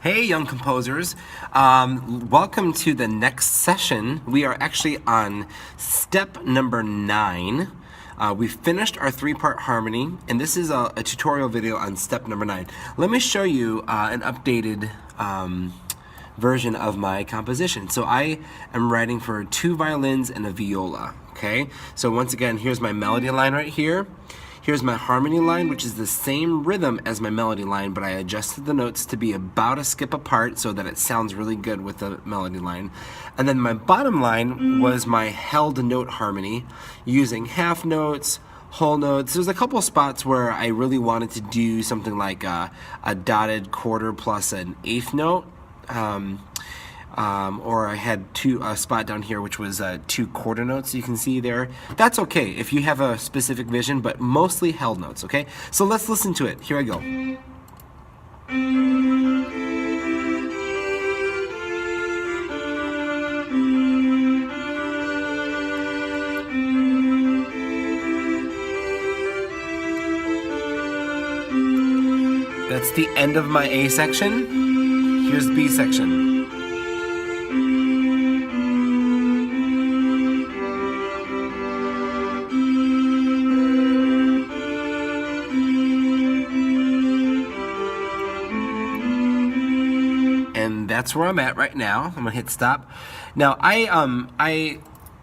Hey, young composers. Welcome to the next session. We are actually on step number 9. We finished our 3-part harmony, and this is a tutorial video on step number 9. Let me show you an updated version of my composition. So I am writing for 2 violins and a viola, okay? So once again, here's my melody line right here. Here's my harmony line, which is the same rhythm as my melody line, but I adjusted the notes to be about a skip apart so that it sounds really good with the melody line. And then my bottom line was my held note harmony using half notes, whole notes. There's a couple spots where I really wanted to do something like a dotted quarter plus an eighth note. Or I had a spot down here which was 2 quarter notes, you can see there. That's okay if you have a specific vision, but mostly held notes, okay? So let's listen to it. Here I go. That's the end of my A section. Here's B section. And that's where I'm at right now. I'm gonna hit stop. Now I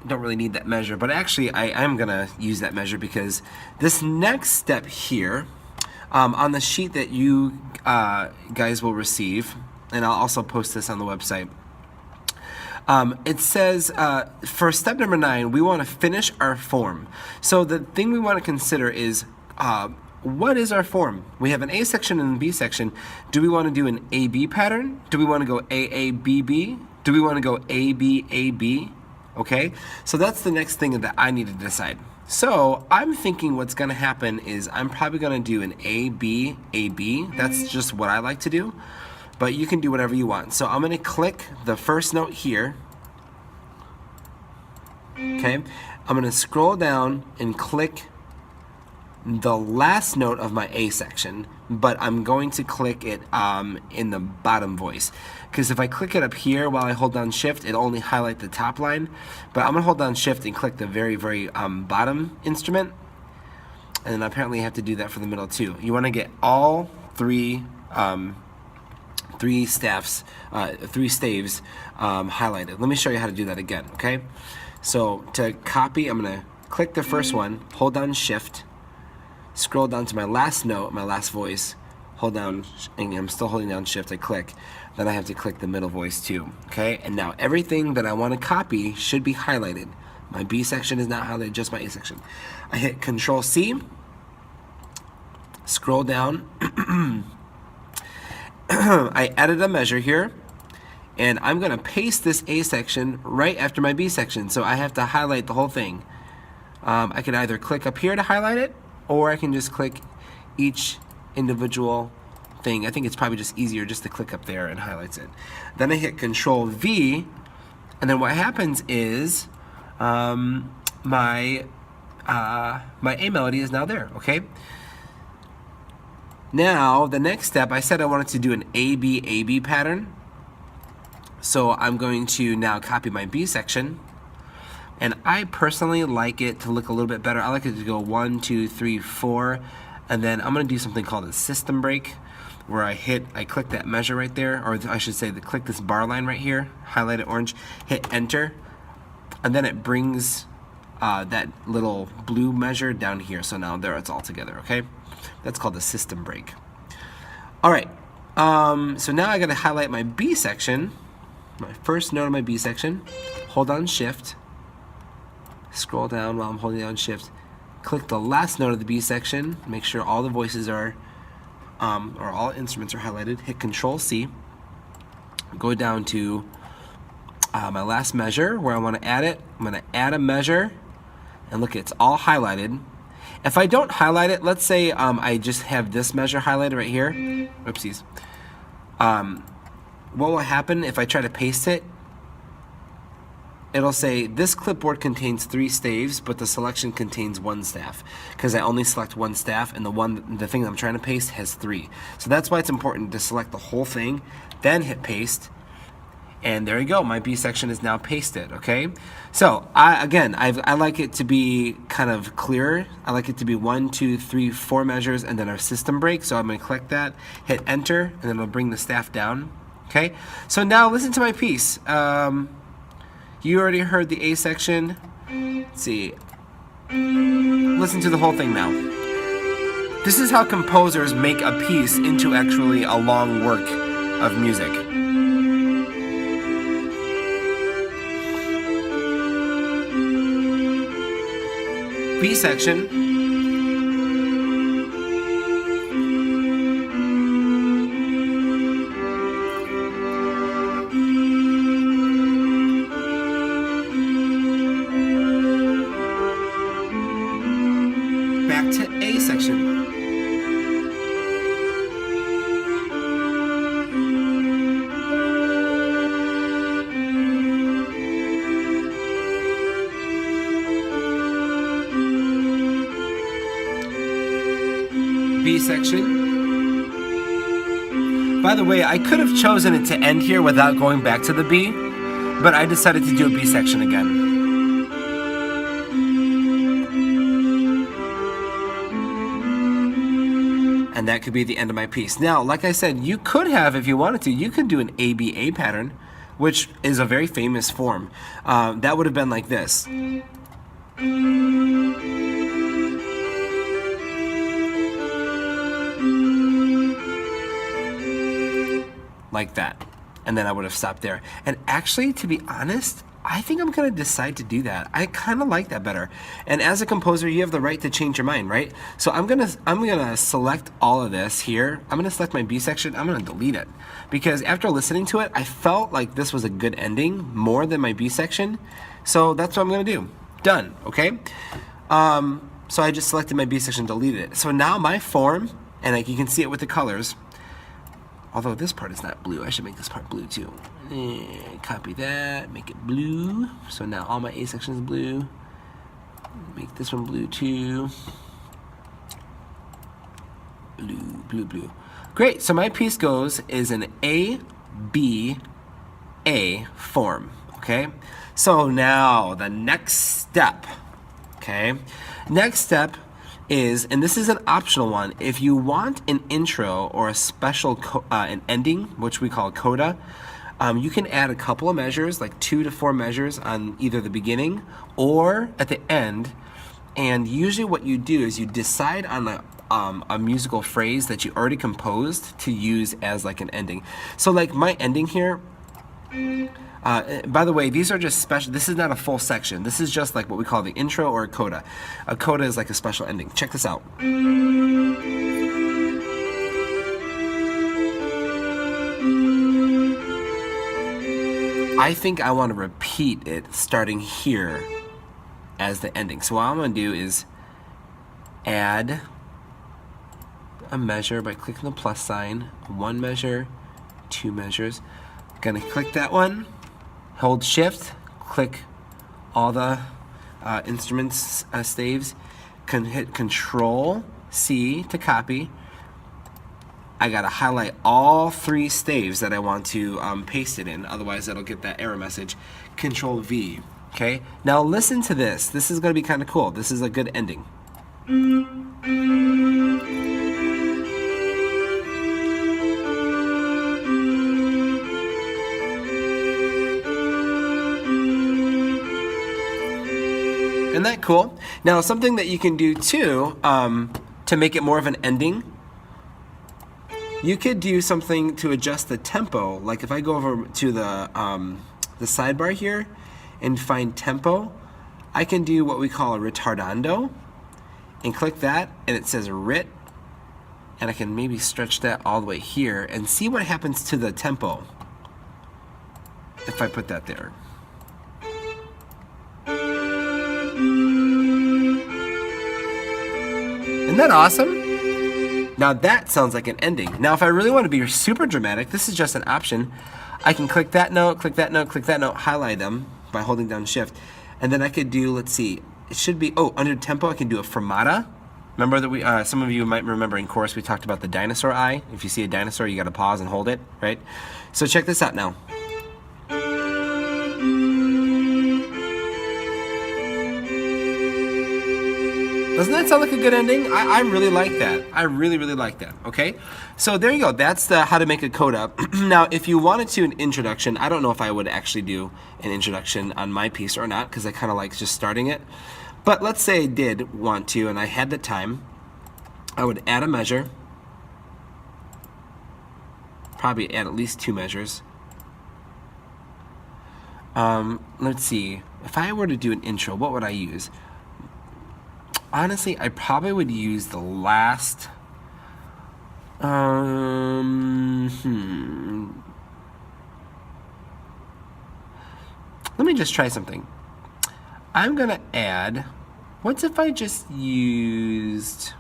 don't really need that measure, but actually I am gonna use that measure because this next step here, on the sheet that you guys will receive, and I'll also post this on the website. It says for step number 9, we want to finish our form. So the thing we want to consider is what is our form? We have an A section and a B section. Do we want to do an AB pattern? Do we want to go AABB? Do we want to go ABAB? Okay, so that's the next thing that I need to decide. So I'm thinking what's going to happen is I'm probably going to do an ABAB. That's just what I like to do, but you can do whatever you want. So I'm going to click the first note here. Okay, I'm going to scroll down and click the last note of my A section, but I'm going to click it in the bottom voice, because if I click it up here while I hold down shift, it'll only highlight the top line, but I'm gonna hold down shift and click the very bottom instrument, and then apparently I have to do that for the middle too. You want to get all three staves highlighted. Let me show you how to do that again. Okay, so to copy, I'm gonna click the first one, hold down shift, scroll down to my last note, my last voice, hold down, and I'm still holding down shift, I click, then I have to click the middle voice too, okay? And now everything that I want to copy should be highlighted. My B section is not highlighted, just my A section. I hit Control C, scroll down, I added a measure here, and I'm gonna paste this A section right after my B section, so I have to highlight the whole thing. I can either click up here to highlight it, or I can just click each individual thing. I think it's probably just easier just to click up there and highlights it. Then I hit Control V, and then what happens is my A melody is now there, okay? Now, the next step, I said I wanted to do an ABAB pattern. So I'm going to now copy my B section. And I personally like it to look a little bit better. I like it to go 1, 2, 3, 4, and then I'm going to do something called a system break, where I click that measure right there, or I should say, click this bar line right here, highlight it orange, hit enter, and then it brings that little blue measure down here. So now there it's all together. Okay, that's called a system break. All right. So now I got to highlight my B section, my first note of my B section. Hold on Shift. Scroll down while I'm holding down shift, click the last note of the B section, make sure all the voices are, or all instruments are highlighted, hit Control C, go down to my last measure where I want to add it. I'm going to add a measure, and look, it's all highlighted. If I don't highlight it, let's say I just have this measure highlighted right here, oopsies, what will happen if I try to paste it? it'll say this clipboard contains 3 staves, but the selection contains 1 staff, because I only select 1 staff, and the thing I'm trying to paste has 3. So that's why it's important to select the whole thing, then hit paste, and there you go. My B section is now pasted. Okay, so I like it to be kind of clearer. I like it to be 1, 2, 3, 4 measures, and then our system break. So I'm going to click that, hit enter, and then it'll bring the staff down. Okay, so now listen to my piece. You already heard the A section. Let's see. Listen to the whole thing now. This is how composers make a piece into actually a long work of music. B section. Back to A section. B section. By the way, I could have chosen it to end here without going back to the B, but I decided to do a B section again. And that could be the end of my piece. Now, like I said, you could have, if you wanted to, you could do an ABA pattern, which is a very famous form. That would have been like this. Like that. And then I would have stopped there. And actually, to be honest, I think I'm going to decide to do that. I kind of like that better. And as a composer, you have the right to change your mind, right? So I'm gonna select all of this here. I'm going to select my B section. I'm going to delete it. Because after listening to it, I felt like this was a good ending more than my B section. So that's what I'm going to do. Done, okay? So I just selected my B section, deleted it. So now my form, and like you can see it with the colors, although this part is not blue, I should make this part blue too. Copy that, make it blue. So now all my A section is blue. Make this one blue too. Blue, blue, blue. Great, so my piece is an A, B, A form, okay? So now the next step, okay? Next step is, and this is an optional one, if you want an intro or a special an ending, which we call coda, you can add a couple of measures, like 2 to 4 measures on either the beginning or at the end. And usually what you do is you decide on a musical phrase that you already composed to use as like an ending. So like my ending here, by the way, these are just special. This is not a full section. This is just like what we call the intro or a coda. A coda is like a special ending. Check this out. I think I want to repeat it starting here as the ending. So what I'm going to do is add a measure by clicking the plus sign. 1 measure, 2 measures. Going to click that one. Hold shift, click all the instruments staves, hit Control C to copy. I gotta highlight all 3 staves that I want to paste it in, otherwise it'll get that error message. Control V, okay? Now listen to this. This is gonna be kind of cool. This is a good ending. Isn't that cool? Now, something that you can do too, to make it more of an ending, you could do something to adjust the tempo. Like if I go over to the sidebar here and find tempo, I can do what we call a retardando and click that, and it says rit, and I can maybe stretch that all the way here and see what happens to the tempo if I put that there. Isn't that awesome? Now that sounds like an ending. Now if I really want to be super dramatic, this is just an option. I can click that note, click that note, click that note, highlight them, by holding down shift. And then I could do, let's see, it should be, oh, under tempo I can do a fermata. Remember that we, some of you might remember in chorus we talked about the dinosaur eye. If you see a dinosaur, you got to pause and hold it, right? So check this out now. Doesn't that sound like a good ending? I really like that. I really, really like that, okay? So there you go. That's the how to make a coda. Now, if you wanted to an introduction, I don't know if I would actually do an introduction on my piece or not, because I kind of like just starting it. But let's say I did want to, and I had the time, I would add a measure, probably add at least 2 measures. Let's see, if I were to do an intro, what would I use? Honestly, I probably would use the last, let me just try something. I'm gonna add, what if I just used,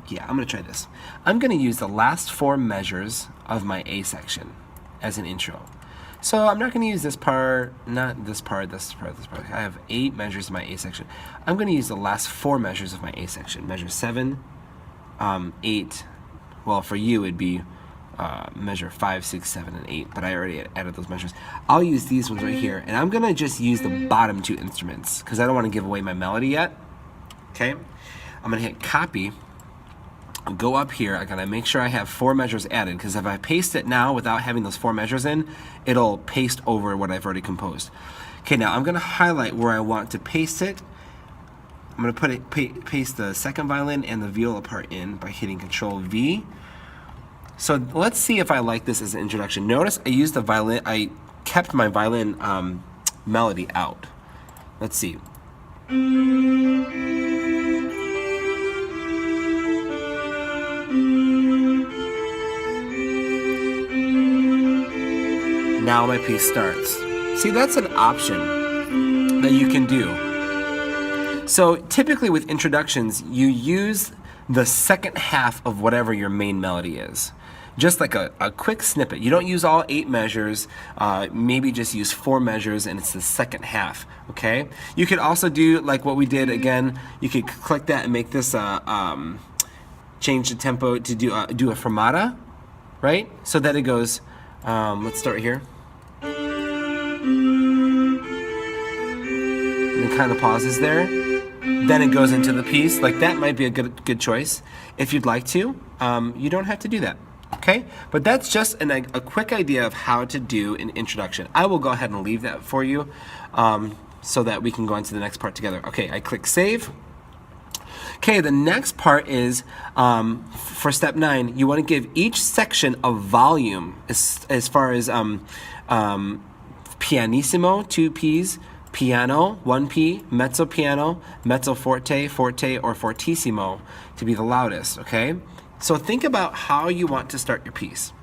yeah, I'm gonna try this. I'm gonna use the last 4 measures of my A section as an intro. So I'm not going to use this part, not this part, this part, this part. I have 8 measures in my A section. I'm going to use the last 4 measures of my A section. Measure 7, 8. Well, for you it'd be measure 5, 6, 7, and 8. But I already added those measures. I'll use these ones right here, and I'm going to just use the bottom 2 instruments because I don't want to give away my melody yet. Okay, I'm going to hit copy. I'll go up here, I gotta make sure I have 4 measures added, because if I paste it now without having those 4 measures in, it'll paste over what I've already composed. Okay, now I'm gonna highlight where I want to paste it. I'm gonna paste the second violin and the viola part in by hitting Control V. So let's see if I like this as an introduction. Notice I used the violin, I kept my violin melody out. Let's see. Now my piece starts. See, that's an option that you can do. So typically with introductions, you use the second half of whatever your main melody is. Just like a quick snippet. You don't use all 8 measures, maybe just use 4 measures and it's the second half, okay? You could also do like what we did again, you could click that and make this, change the tempo to do a fermata, right? So that it goes, let's start here. And it kind of pauses there. Then it goes into the piece. Like that might be a good choice. If you'd like to, you don't have to do that. Okay? But that's just a quick idea of how to do an introduction. I will go ahead and leave that for you so that we can go on to the next part together. Okay, I click save. Okay, the next part is for step 9, you want to give each section a volume as far as pianissimo, 2 P's, piano, 1 P, mezzo piano, mezzo forte, forte, or fortissimo to be the loudest, okay? So think about how you want to start your piece.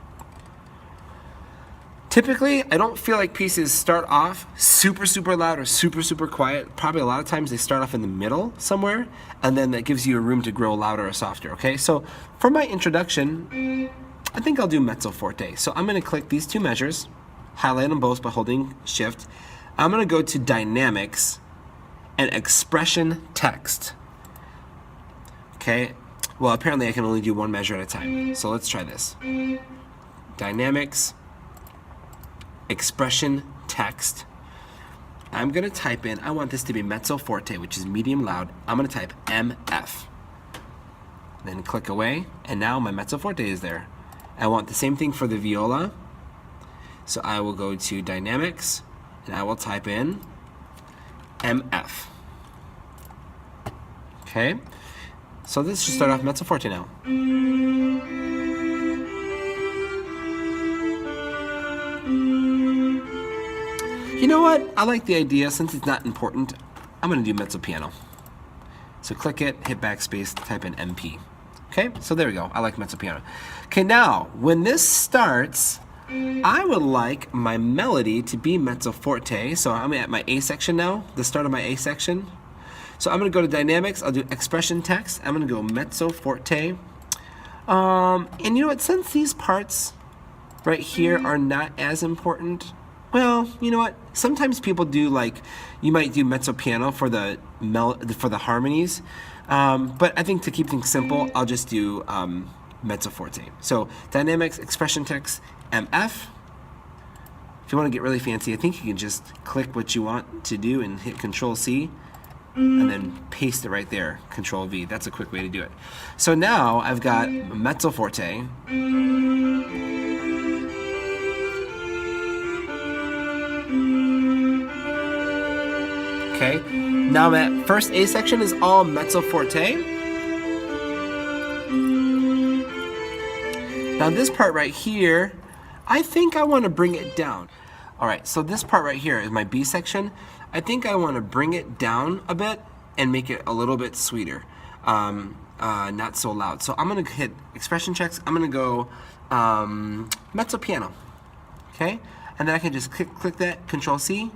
Typically, I don't feel like pieces start off super, super loud or super, super quiet. Probably a lot of times they start off in the middle somewhere, and then that gives you a room to grow louder or softer, okay? So for my introduction, I think I'll do mezzo forte. So I'm gonna click these 2 measures, highlight them both by holding shift. I'm gonna go to dynamics and expression text. Okay, well apparently I can only do 1 measure at a time. So let's try this. Dynamics, expression text. I'm gonna type in, I want this to be mezzo forte, which is medium loud. I'm gonna type MF. Then click away, and now my mezzo forte is there. I want the same thing for the viola. So I will go to dynamics, and I will type in MF. Okay, so this should start off mezzo forte now. You know what? I like the idea. Since it's not important, I'm going to do mezzo piano. So click it, hit backspace, type in MP. Okay, so there we go. I like mezzo piano. Okay, now, when this starts, I would like my melody to be mezzo forte. So I'm at my A section now, the start of my A section. So I'm going to go to dynamics. I'll do expression text. I'm going to go mezzo forte. And you know what? Since these parts right here are not as important, Well, you know what? Sometimes people do, like, you might do mezzo piano for the harmonies, but I think to keep things simple, I'll just do mezzo forte. So dynamics, expression text, MF. If you want to get really fancy, I think you can just click what you want to do and hit Control C, and then paste it right there, Control V. That's a quick way to do it. So now I've got mezzo forte. Okay, now that first A section is all mezzo forte. Now this part right here, I think I want to bring it down. All right, so this part right here is my B section. I think I want to bring it down a bit and make it a little bit sweeter, not so loud. So I'm gonna hit expression checks. I'm gonna go mezzo piano, okay? And then I can just click that, Control C,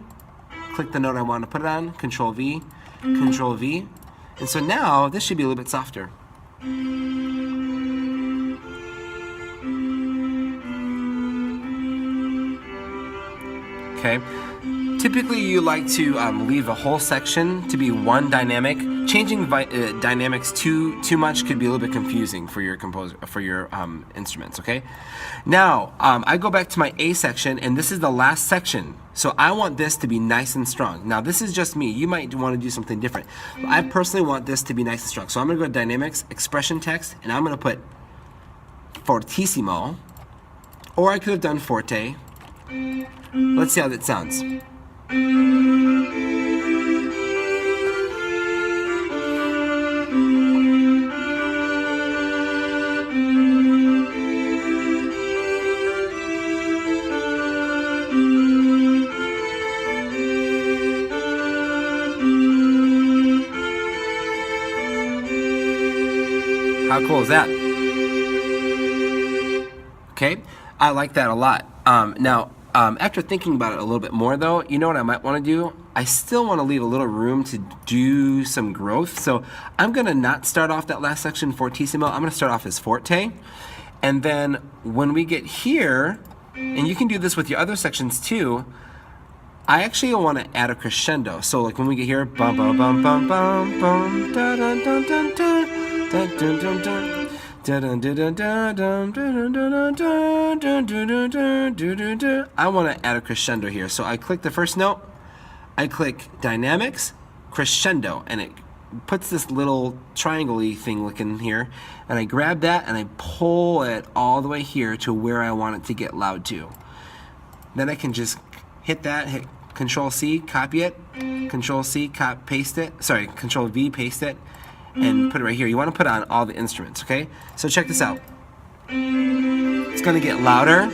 click the note I want to put it on, Control V, Control V. And so now this should be a little bit softer. Okay. Typically you like to leave a whole section to be one dynamic. Changing dynamics too much could be a little bit confusing for your instruments, okay? Now, I go back to my A section, and this is the last section. So I want this to be nice and strong. Now, this is just me. You might want to do something different. But I personally want this to be nice and strong. So I'm going to go to Dynamics, Expression Text, and I'm going to put Fortissimo. Or I could have done Forte. Let's see how that sounds. How cool is that? Okay, I like that a lot. Now, after thinking about it a little bit more though, you know what I might want to do? I still want to leave a little room to do some growth. So I'm going to not start off that last section fortissimo. I'm going to start off as forte. And then when we get here, and you can do this with your other sections too, I actually want to add a crescendo. So like when we get here, bum bum bum bum bum bum da dun dun dun dun dun dun dun dun. I want to add a crescendo here. So I click the first note, I click Dynamics, Crescendo, and it puts this little triangle-y thing looking here, and I grab that and I pull it all the way here to where I want it to get loud to. Then I can just hit that, hit Control C, copy it, Control C, paste it, sorry, Control V, paste it, and put it right here. You want to put it on all the instruments, okay? So check this out. It's going to get louder.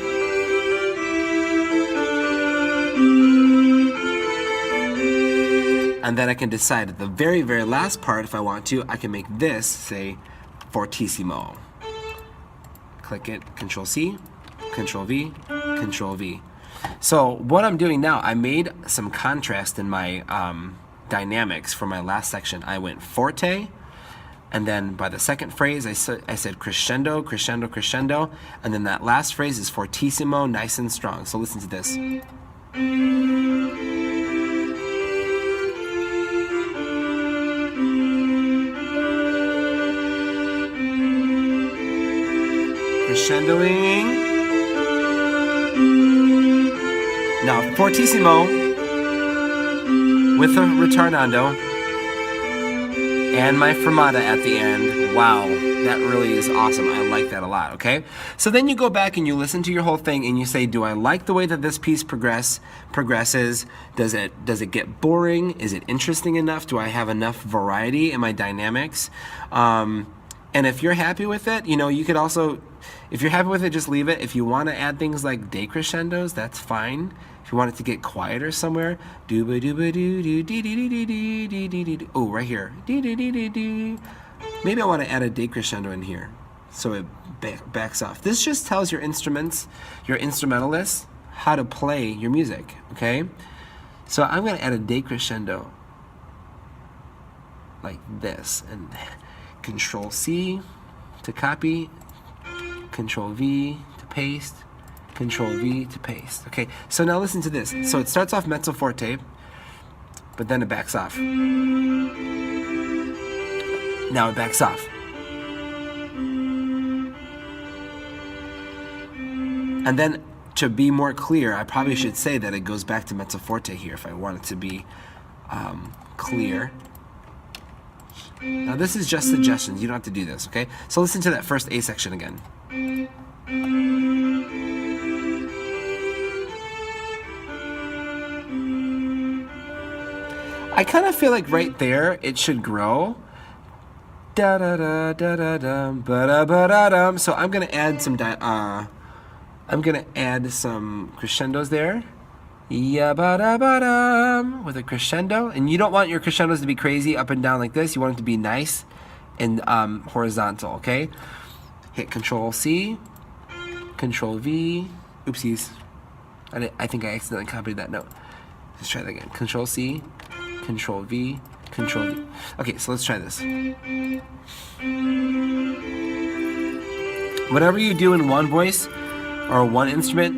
And then I can decide at the very, very last part, if I want to, I can make this say fortissimo. Click it, Control C, Control V, Control V. So what I'm doing now, I made some contrast in my dynamics for my last section. I went forte, and then by the second phrase, I said crescendo, crescendo, crescendo, and then that last phrase is fortissimo, nice and strong. So listen to this. Crescendoing. Now fortissimo with a ritornando. And my fermata at the end. Wow, that really is awesome. I like that a lot, okay? So then you go back and you listen to your whole thing and you say, do I like the way that this piece progresses? Does it get boring? Is it interesting enough? Do I have enough variety in my dynamics? And if you're happy with it, you know, you could also, if you're happy with it, just leave it. If you want to add things like decrescendos, that's fine. If you want it to get quieter somewhere, oh, right here. Maybe I want to add a decrescendo in here so it backs off. This just tells your instruments, your instrumentalists, how to play your music, okay? So I'm going to add a decrescendo like this, and Control C to copy, Control V to paste, Control V to paste. Okay, so now listen to this. So it starts off mezzo forte, but then it backs off. Now it backs off. And then to be more clear, I probably should say that it goes back to mezzo forte here if I want it to be clear. Now this is just suggestions. You don't have to do this, okay? So listen to that first A section again. I kind of feel like right there it should grow. Da da da da da dum ba da ba da dum. So I'm gonna add some crescendos there. Ya ba da ba dum with a crescendo, and you don't want your crescendos to be crazy up and down like this. You want it to be nice and horizontal. Okay. Hit Control C, Control V. Oopsies. I think I accidentally copied that note. Let's try that again. Control C, Control V, Control V. Okay, so let's try this. Whatever you do in one voice or one instrument.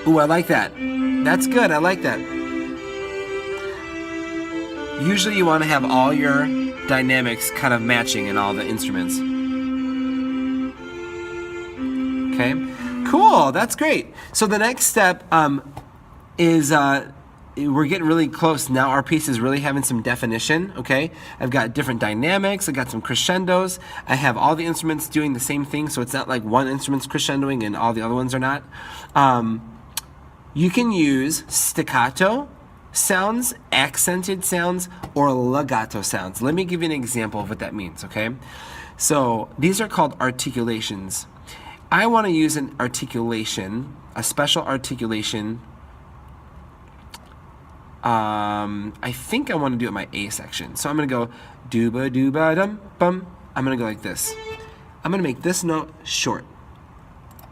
Ooh, I like that. That's good. I like that. Usually you want to have all your dynamics kind of matching in all the instruments. Okay, cool. That's great. So the next step is we're getting really close now. Our piece is really having some definition. Okay, I've got different dynamics. I got some crescendos. I have all the instruments doing the same thing, so it's not like one instrument's crescendoing and all the other ones are not. You can use staccato sounds, accented sounds, or legato sounds. Let me give you an example of what that means. Okay, so these are called articulations. I want to use an articulation, a special articulation. I think I want to do it in my A section. So I'm going to go dooba dooba dum bum. I'm going to go like this. I'm going to make this note short.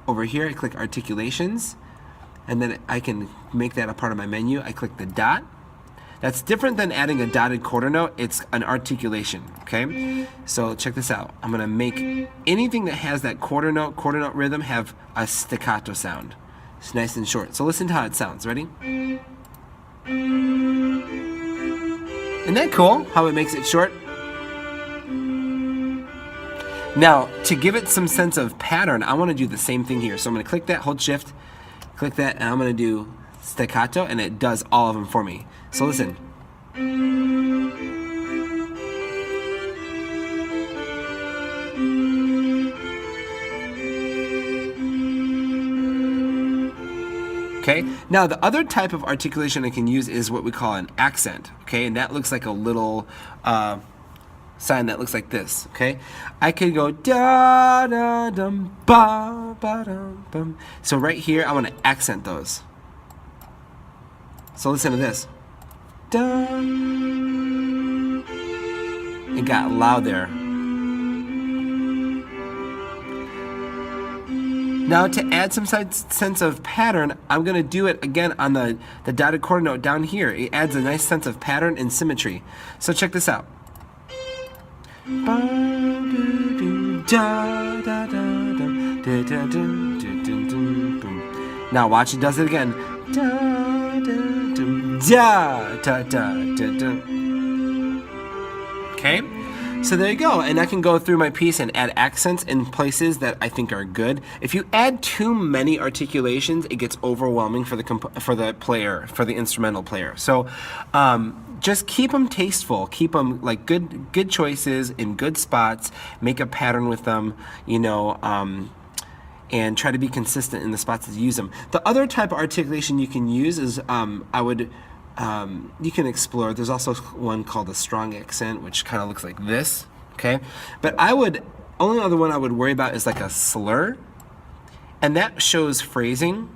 Over here, I click articulations, and then I can make that a part of my menu. I click the dot. That's different than adding a dotted quarter note. It's an articulation, okay? So check this out. I'm gonna make anything that has that quarter note rhythm have a staccato sound. It's nice and short. So listen to how it sounds. Ready? Isn't that cool, how it makes it short? Now, to give it some sense of pattern, I wanna do the same thing here. So I'm gonna click that, hold shift, click that, and I'm gonna do staccato, and it does all of them for me. So listen. Okay, now the other type of articulation I can use is what we call an accent, okay, and that looks like a little sign that looks like this, okay? I could go da da dum ba ba dum bum. So right here I want to accent those. So listen to this. Dun. It got loud there. Now to add some sense of pattern, I'm going to do it again on the dotted quarter note down here. It adds a nice sense of pattern and symmetry. So check this out. Now watch, it does it again. Okay, so there you go, and I can go through my piece and add accents in places that I think are good. If you add too many articulations, it gets overwhelming for the player, for the instrumental player. So just keep them tasteful, keep them like good choices in good spots, make a pattern with them, you know, and try to be consistent in the spots that you use them. The other type of articulation you can use is you can explore. There's also one called a strong accent, which kind of looks like this, okay? But only other one I would worry about is like a slur, and that shows phrasing.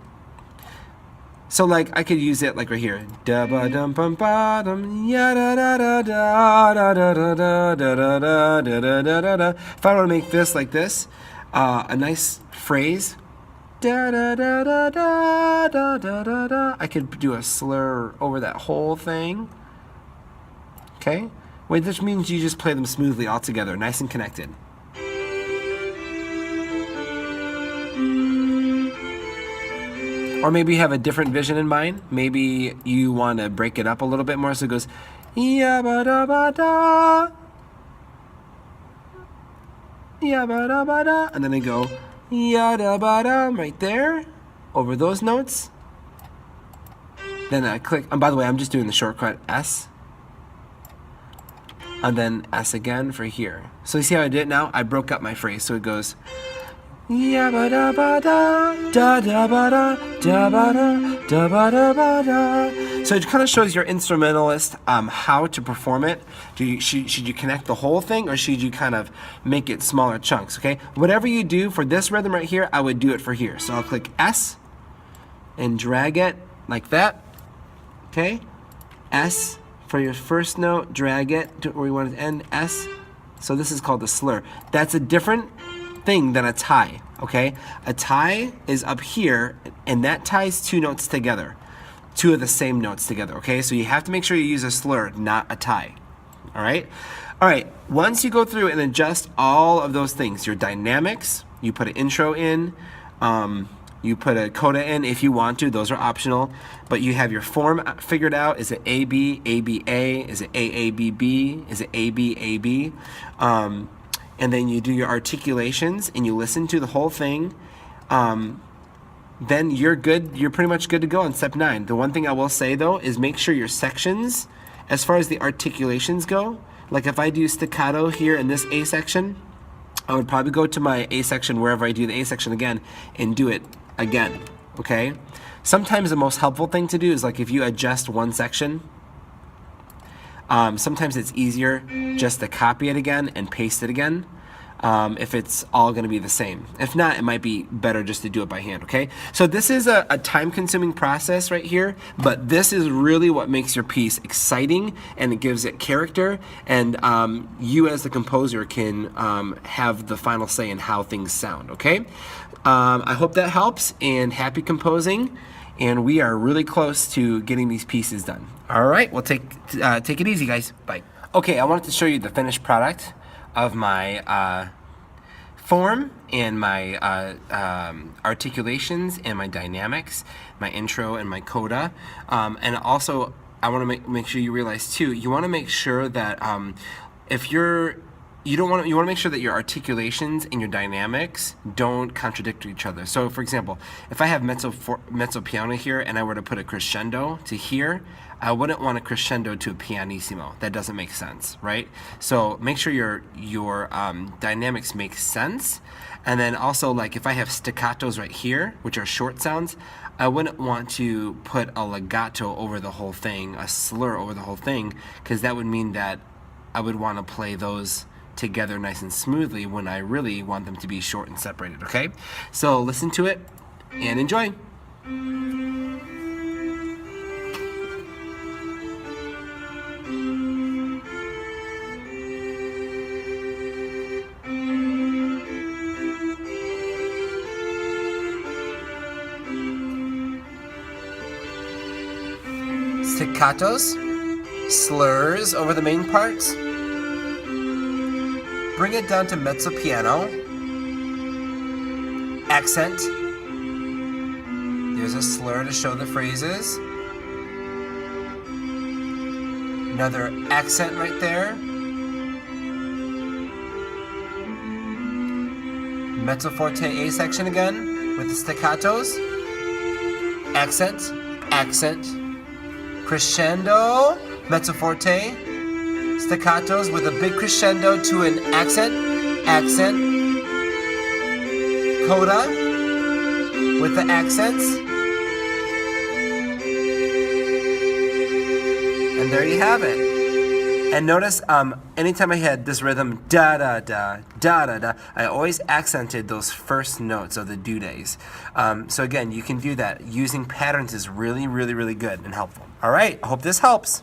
So like I could use it like right here. Da ba dum bum ba dum ya da da da da da da da da da da da da da da. If I want to make this like this, a nice phrase. Da da da da da da da da da. I could do a slur over that whole thing. Okay? Wait, this means you just play them smoothly all together, nice and connected. Or maybe you have a different vision in mind. Maybe you want to break it up a little bit more, so it goes ya-ba-da-ba-da, ya-ba-da-ba-da, and then I go ya-da-ba-da right there over those notes. Then I click, and by the way, I'm just doing the shortcut S. And then S again for here. So you see how I did it now? I broke up my phrase, so it goes ya-ba-da-ba-da, da-da-ba-da, da-ba-da, da-ba-da-ba-da. So it kind of shows your instrumentalist how to perform it. Should you connect the whole thing, or should you kind of make it smaller chunks, okay? Whatever you do for this rhythm right here, I would do it for here. So I'll click S and drag it like that, okay? S for your first note, drag it to where you want it to end, S. So this is called a slur. That's a different thing than a tie, okay? A tie is up here, and that ties two notes together, two of the same notes together, okay? So you have to make sure you use a slur, not a tie, all right? All right, once you go through and adjust all of those things, your dynamics, you put an intro in, you put a coda in if you want to, those are optional, but you have your form figured out. Is it AB, ABA? Is it AABB? Is it ABAB? And then you do your articulations and you listen to the whole thing, then you're good. You're pretty much good to go on step 9. The one thing I will say though is make sure your sections, as far as the articulations go, like if I do staccato here in this A section, I would probably go to my A section wherever I do the A section again and do it again, okay? Sometimes the most helpful thing to do is like if you adjust one section, sometimes it's easier just to copy it again and paste it again if it's all going to be the same. If not, it might be better just to do it by hand, okay? So this is a time-consuming process right here, but this is really what makes your piece exciting, and it gives it character, and you as the composer can have the final say in how things sound, okay? I hope that helps, and happy composing. And we are really close to getting these pieces done. All right, well, take it easy, guys. Bye. Okay, I wanted to show you the finished product of my form and my articulations and my dynamics, my intro and my coda. And also, I want to make sure you realize too, you want to make sure that if you want to make sure that your articulations and your dynamics don't contradict each other. So for example, if I have mezzo piano here and I were to put a crescendo to here, I wouldn't want a crescendo to a pianissimo. That doesn't make sense, right? So make sure your dynamics make sense. And then also, like if I have staccatos right here, which are short sounds, I wouldn't want to put a legato over the whole thing, a slur over the whole thing, because that would mean that I would want to play those together nice and smoothly when I really want them to be short and separated, okay? So listen to it and enjoy. Staccatos, slurs over the main parts. Bring it down to mezzo piano. Accent. There's a slur to show the phrases. Another accent right there. Mezzo forte A section again with the staccatos. Accent, accent. Crescendo, mezzo forte. Staccatos with a big crescendo to an accent, accent, coda with the accents, and there you have it. And notice, anytime I had this rhythm, da da da, da da da, I always accented those first notes of the do-days. So again, you can do that. Using patterns is really, really, really good and helpful. All right, I hope this helps.